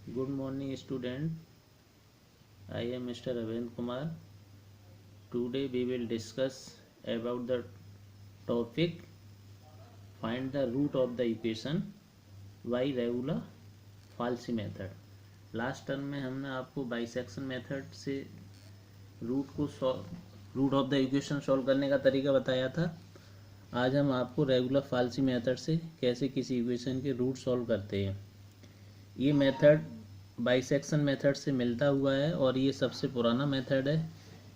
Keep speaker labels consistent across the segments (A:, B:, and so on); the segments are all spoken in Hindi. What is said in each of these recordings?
A: Good morning, student. I am Mr. Ravindra Kumar. Today we will discuss about the topic find the root of the equation y regular Falsi method. Last term में हमने आपको बाइसेक्शन मेथड से root of the equation solve करने का तरीका बताया था। आज हम आपको रेगुलर फाल्सी मेथड से कैसे किसी इक्वेशन के रूट सॉल्व करते हैं। ये मेथड बाइसेक्शन मेथड से मिलता हुआ है और ये सबसे पुराना मेथड है।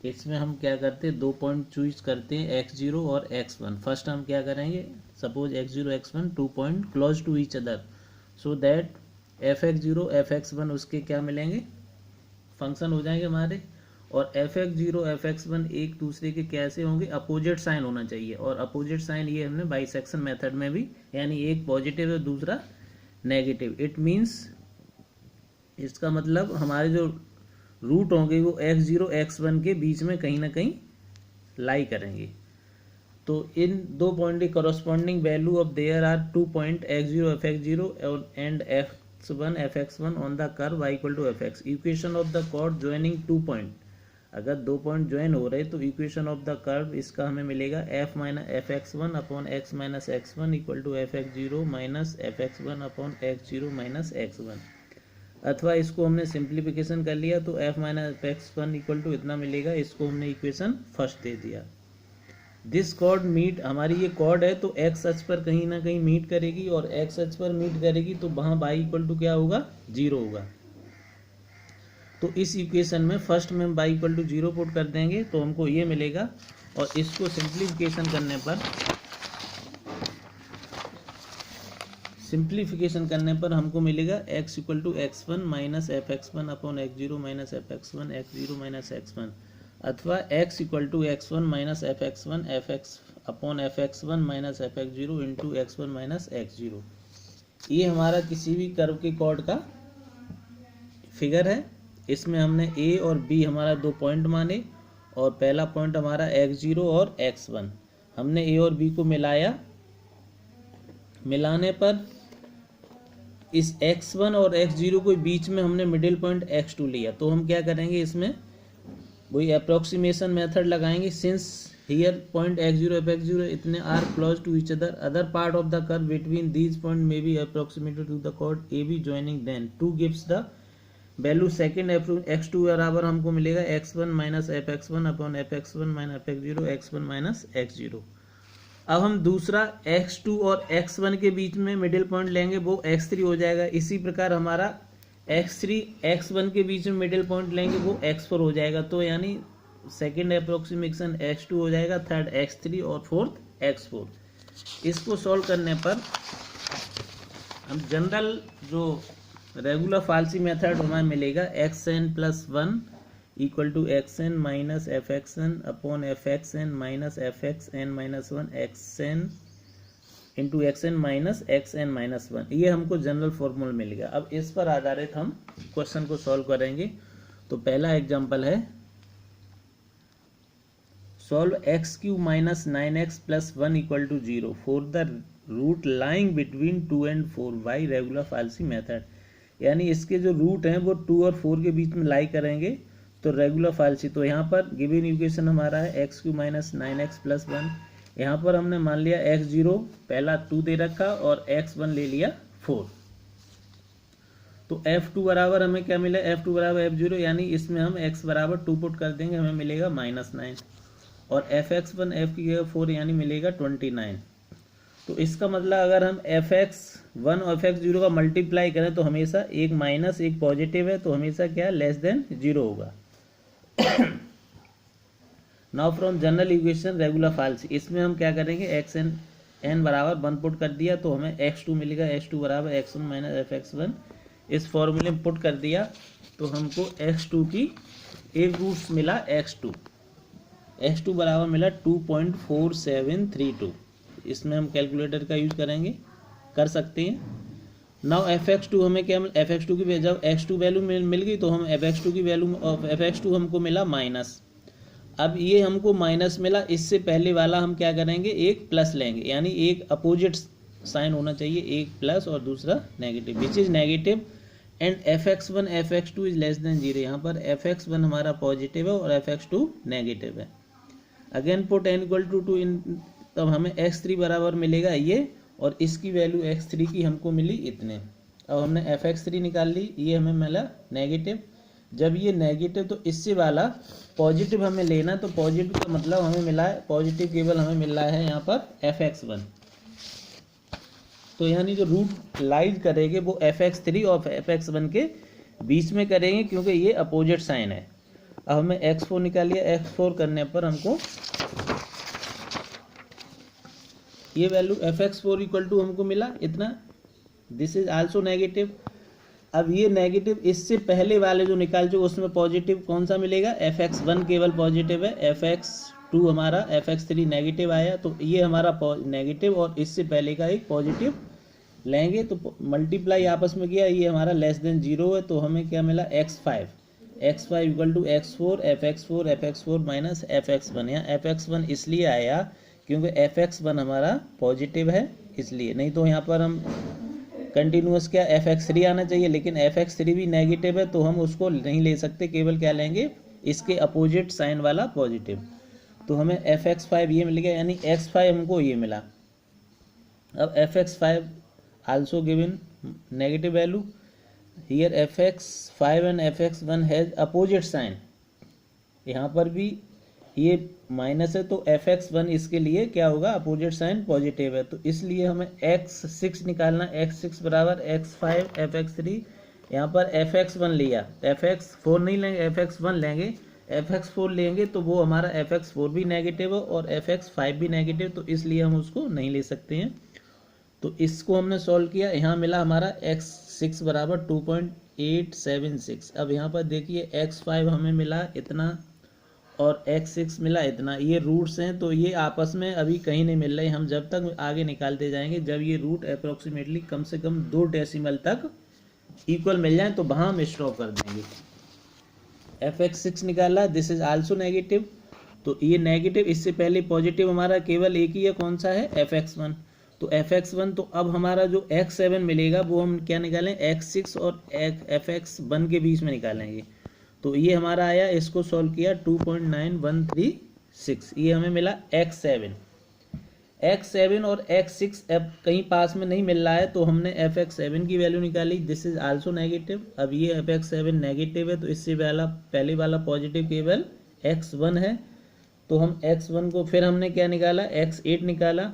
A: इसमें हम क्या करते हैं, 2 पॉइंट चूज करते हैं, x0 और x1। फर्स्ट हम क्या करेंगे, suppose x0 x1 2 point close to each other, so that fx0 fx1 उसके क्या मिलेंगे, फंक्शन हो जाएंगे हमारे। और fx0 fx1 एक दूसरे के कैसे होंगे, अपोजिट साइन होना चाहिए। और अपोजिट साइन ये हमने बाइसेक्शन मेथड में भी, यानी एक पॉजिटिव है दूसरा नेगेटिव। इट मीन्स, इसका मतलब हमारे जो रूट होंगे वो x0 x1 के बीच में कहीं ना कहीं लाई करेंगे। तो इन दो पॉइंट की corresponding value of there are 2 point x0 fx0 and x1 fx1 on the curve y equal to fx। Equation of the chord joining 2 point, अगर 2 पॉइंट ज्वाइन हो रहे तो इक्वेशन ऑफ द कर्व इसका हमें मिलेगा f minus fx1 upon x minus x1 equal to fx0 minus fx1 upon x0 minus x1। अथवा इसको हमने सिंप्लीफिकेशन कर लिया तो f minus x1 equal to इतना मिलेगा। इसको हमने इक्वेशन फर्स्ट दे दिया। दिस कॉर्ड मीट, हमारी ये कॉर्ड है तो x अक्ष पर कहीं ना कहीं मीट करेगी, और x अक्ष पर मीट करेगी तो वहाँ y इक्वल टू क्या होगा, 0 होगा। तो इस इक्वेशन में फर्स्ट में हम y इक्वल टू 0 पुट कर देंगे तो हमको ये मिलेगा। और इसको सिंप्लीफिकेशन करने पर हमको मिलेगा x equal to x1 minus f x one upon x0 minus f x x0 minus x1, अथवा x equal to x1 minus f x f x upon f x one minus f x0 into x1 minus x0। ये हमारा किसी भी कर्व के कॉर्ड का फिगर है। इसमें हमने a और b हमारा 2 पॉइंट माने, और पहला पॉइंट हमारा x0 और x1। हमने a और b को मिलाया, मिलाने पर इस x1 और x0 के बीच में हमने मिडिल पॉइंट x2 लिया। तो हम क्या करेंगे, इसमें वही अप्रोक्सीमेशन मेथड लगाएंगे। Since here point x0 fx0 इतने are close to each other part of the curve between these point may be approximated to the chord AB joining, then 2 gives the value second x2 बराबर हमको मिलेगा x1 माइनस एफ एक्स1 अपॉन एफ एक्स1 minus f x zero x1 minus x0। अब हम दूसरा x2 और x1 के बीच में मिडिल पॉइंट लेंगे, वो x3 हो जाएगा। इसी प्रकार हमारा x3 x1 के बीच में मिडिल पॉइंट लेंगे, वो x4 हो जाएगा। तो यानी सेकंड अप्रोक्सीमेशन x2 हो जाएगा, थर्ड x3 और फोर्थ x4। इसको सॉल्व करने पर हम जनरल जो रेगुलर फाल्सी मेथड हमें मिलेगा xn plus 1 equal to xn minus f x n upon f x n minus f x n minus 1 xn into x n minus x n minus 1। ये हमको जनरल फॉर्मूला मिल गया। अब इस पर आधारित हम क्वेश्चन को सॉल्व करेंगे। तो पहला एग्जांपल है, solve x³ minus 9x plus 1 equal to 0 for the root lying between 2 and 4 by regular falsi method. यानी इसके जो रूट हैं वो 2 और 4 के बीच में लाई करेंगे तो रेगुलर फाल्सी। तो यहाँ पर गिवन इक्वेशन हमारा है x³ माइनस 9x प्लस 1। यहाँ पर हमने मान लिया x0 पहला 2 दे रखा और x1 ले लिया 4। तो f2 बराबर हमें क्या मिला, f2 बराबर f0, यानी इसमें हम x बराबर 2 पुट कर देंगे, हमें मिलेगा माइनस 9। और fx1 f की जगह 4 यानी मिलेगा 29। तो इसका मतलब अगर हम fx1 और fx0 का मल्टीप्लाई करें तो हमेशा एक माइनस एक पॉजिटिव है, तो हमेशा क्या लेस देन 0 होगा। Now from general equation regular falsi, इसमें हम क्या करेंगे, xn n बराबर 1 पुट कर दिया तो हमें x2 मिलेगा, x2 बराबर x1 माइनस एफ एक्स1। इस फॉर्मूले में पुट कर दिया तो हमको x2 की एक रूट्स मिला x2 बराबर मिला 2.4732। इसमें हम कैलकुलेटर का यूज कर सकते हैं। नाउ fx2 हमें क्या मिला, fx2 की जब x2 वैल्यू मिल गई तो हम fx2 की वैल्यू fx2 हमको मिला माइनस। अब ये हमको माइनस मिला, इससे पहले वाला हम क्या करेंगे, एक प्लस लेंगे, यानी एक अपोजिट साइन होना चाहिए, एक प्लस और दूसरा negative, which is negative and fx1 fx2 is less than 0। यहाँ पर fx1 हमारा पॉजिटिव है और fx2 नेगेटिव है। Again put n equal to 2 in, तब हमें x3 बराबर मिलेगा ये, और इसकी वैल्यू x3 की हमको मिली इतने। अब हमने fx3 निकाल ली, ये हमें मिला नेगेटिव। जब ये नेगेटिव तो इससे वाला पॉजिटिव हमें लेना, तो पॉजिटिव का मतलब हमें मिला है पॉजिटिव, केवल हमें मिल रहा है यहाँ पर fx1। तो यानी जो रूट लाइज करेंगे वो fx3 और fx1 के बीच में करेंगे, क्योंकि ये अपोजिट साइन है। अब हमें x4 निकालिए, x4 करने पर हमको ये वैल्यू fx4 इक्वल टू हमको मिला इतना, दिस इज आल्सो नेगेटिव। अब ये नेगेटिव इससे पहले वाले जो निकाल चुके उसमें पॉजिटिव कौन सा मिलेगा, fx1 केवल पॉजिटिव है, fx2 हमारा, fx3 नेगेटिव आया, तो ये हमारा नेगेटिव और इससे पहले का एक पॉजिटिव लेंगे, तो मल्टीप्लाई आपस में किया, ये हमारा लेस देन 0 है, तो हमें क्या मिला x5 equal to x4 fx4 minus fx1। यहाँ fx1 इसलिए आया क्योंकि fx1 हमारा पॉजिटिव है इसलिए, नहीं तो यहाँ पर हम कंटिन्यूस क्या fx3 आना चाहिए, लेकिन fx3 भी नेगेटिव है तो हम उसको नहीं ले सकते, केवल क्या लेंगे, इसके अपोजिट साइन वाला पॉजिटिव। तो हमें fx5 ये मिल गया, यानी x5 हमको ये मिला। अब fx5 also given negative value, here fx5 and fx1 has opposite sign, यहाँ पर भी ये माइनस है, तो fx1 इसके लिए क्या होगा, अपोजिट साइन पॉजिटिव है, तो इसलिए हमें x6 निकालना, x6 बराबर x5 fx3। यहाँ पर fx1 लिया, fx4 नहीं लेंगे, fx1 लेंगे, fx4 लेंगे तो वो हमारा fx4 भी नेगेटिव है और fx5 भी नेगेटिव, तो इसलिए हम उसको नहीं ले सकते हैं। तो इसको हमने सॉल्व किया, यहाँ मिला हमारा x6 बराबर 2.876। अब यहाँ पर देखिए x5 हमें मिला इतना और x6 मिला इतना, ये रूट्स हैं तो ये आपस में अभी कहीं नहीं मिल रहे, हम जब तक आगे निकालते जाएंगे, जब ये रूट अप्रोक्सीमेटली कम से कम 2 डेसिमल तक इक्वल मिल जाए तो वहाँ हम स्टॉप कर देंगे। fx6 निकाला, दिस इज आल्सो नेगेटिव, तो ये नेगेटिव, इससे पहले पॉजिटिव हमारा केवल एक ही है, कौन सा है, fx1। तो fx1, तो अब हमारा जो x7 मिलेगा वो हम क्या निकालें, x6 और fx1 के बीच में निकालेंगे। तो ये हमारा आया, इसको सॉल्व किया 2.9136, ये हमें मिला x7 और x6 अब कहीं पास में नहीं मिल रहा है, तो हमने fx7 की वैल्यू निकाली, दिस इज आल्सो नेगेटिव। अब ये fx7 नेगेटिव है तो इससे वाला पहले वाला पॉजिटिव केवल x1 है, तो हम x1 को फिर हमने क्या निकाला, x8 निकाला,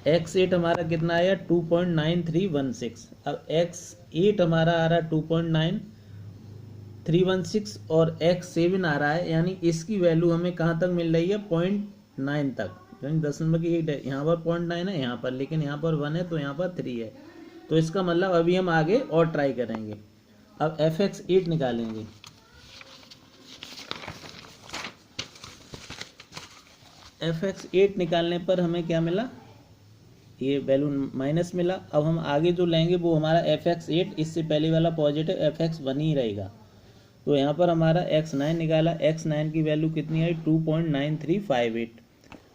A: x8 हमारा कितना आया 2.9316। अब x8 हमारा आ रहा है 2.9316 और x7 आ रहा है, यानी इसकी वैल्यू हमें कहाँ तक मिल रही है, 0.9 तक, यानी दशमलव की एक, यहाँ पर 0.9 है यहाँ पर, लेकिन यहाँ पर 1 है तो यहाँ पर 3 है, तो इसका मतलब अभी हम आगे और ट्राई करेंगे। अब fx8 निकालेंगे, fx8 निकालने पर हमें क्या मिला, ये वैल्यू माइनस मिला। अब हम आगे जो लेंगे वो हमारा fx8, इससे पहले वाला पॉजिटिव fx1 ही रहेगा, तो यहाँ पर हमारा x9 निकाला, x9 की वैल्यू कितनी आई 2.9358।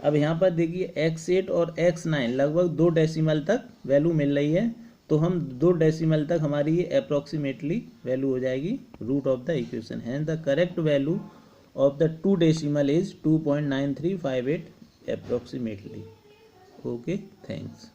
A: अब यहाँ पर देखिए x8 और x9 लगभग 2 डेसिमल तक वैल्यू मिल रही है, तो हम 2 डेसिमल तक हमारी ये अप्रोक्सीमेटली वैल्यू हो जाएगी root of the equation, hence the correct value of the 2 decimal is 2.9358 approximately. Okay, thanks.